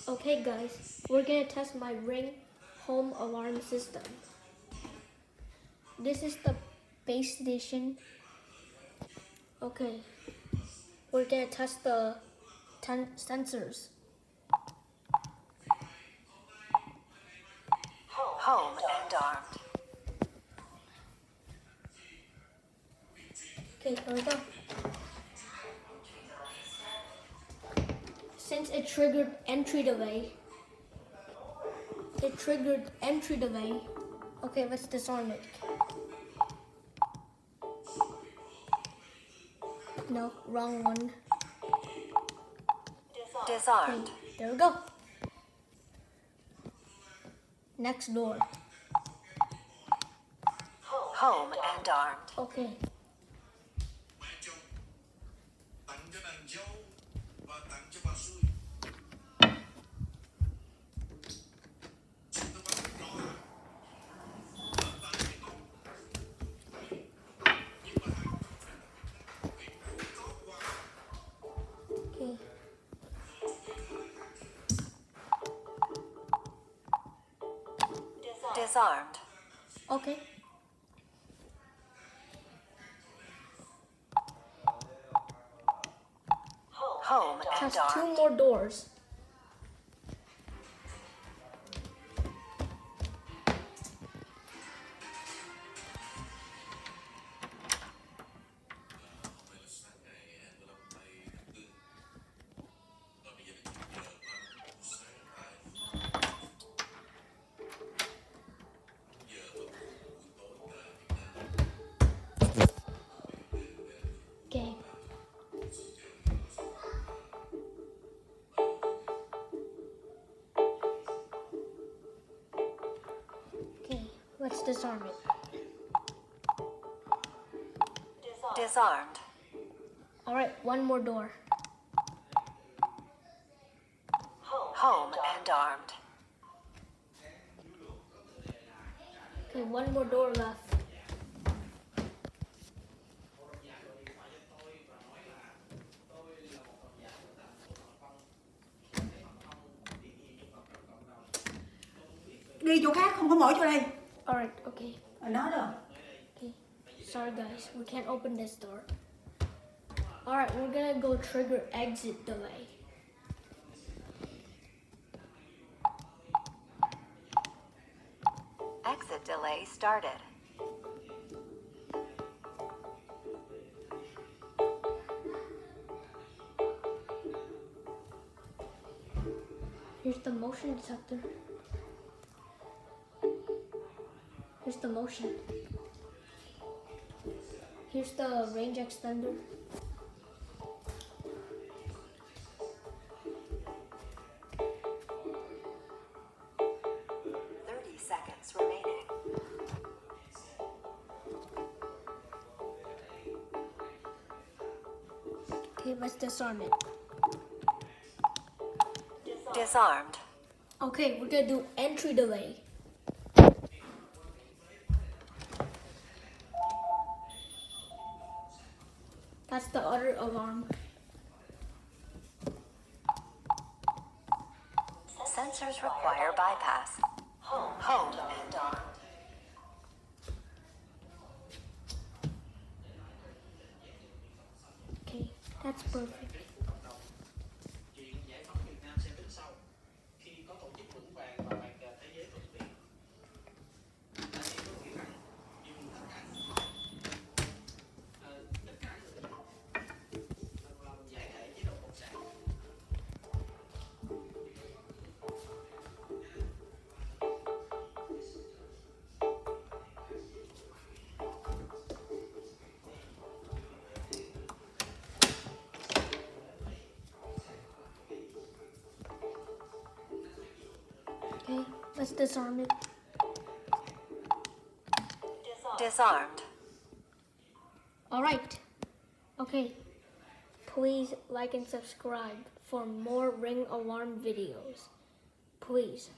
Okay guys, we're gonna test my Ring home alarm system. This is the base station. Okay, we're gonna test the 10 sensors. Home and armed. Okay, here we go. Since it triggered entry delay, okay, let's disarm it. No, wrong one. Disarmed. Okay, there we go. Next door. Home and armed. Okay. Okay. Disarmed. Okay. Home and Test armed. 2 more doors. Okay. Okay, let's disarm it. Disarmed. All right, 1 more door. Home and armed. Okay, 1 more door left. Đi chỗ khác, không có mở chỗ đây. All right, okay. Ở đó rồi. Okay. Sorry guys, we can't open this door. All right, we're gonna go trigger exit delay. Exit delay started. Here's the motion detector. Here's the motion. Here's the range extender. Seconds remaining. Okay, let's disarm it. Disarmed. Okay, we're gonna do entry delay. That's the other alarm. Sensors require bypass. Home and armed. Okay, that's perfect. Okay, let's disarm it. Disarmed. All right. Okay. Please like and subscribe for more Ring alarm videos. Please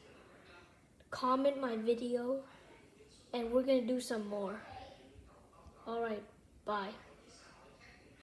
comment my video and we're gonna do some more. All right. Bye.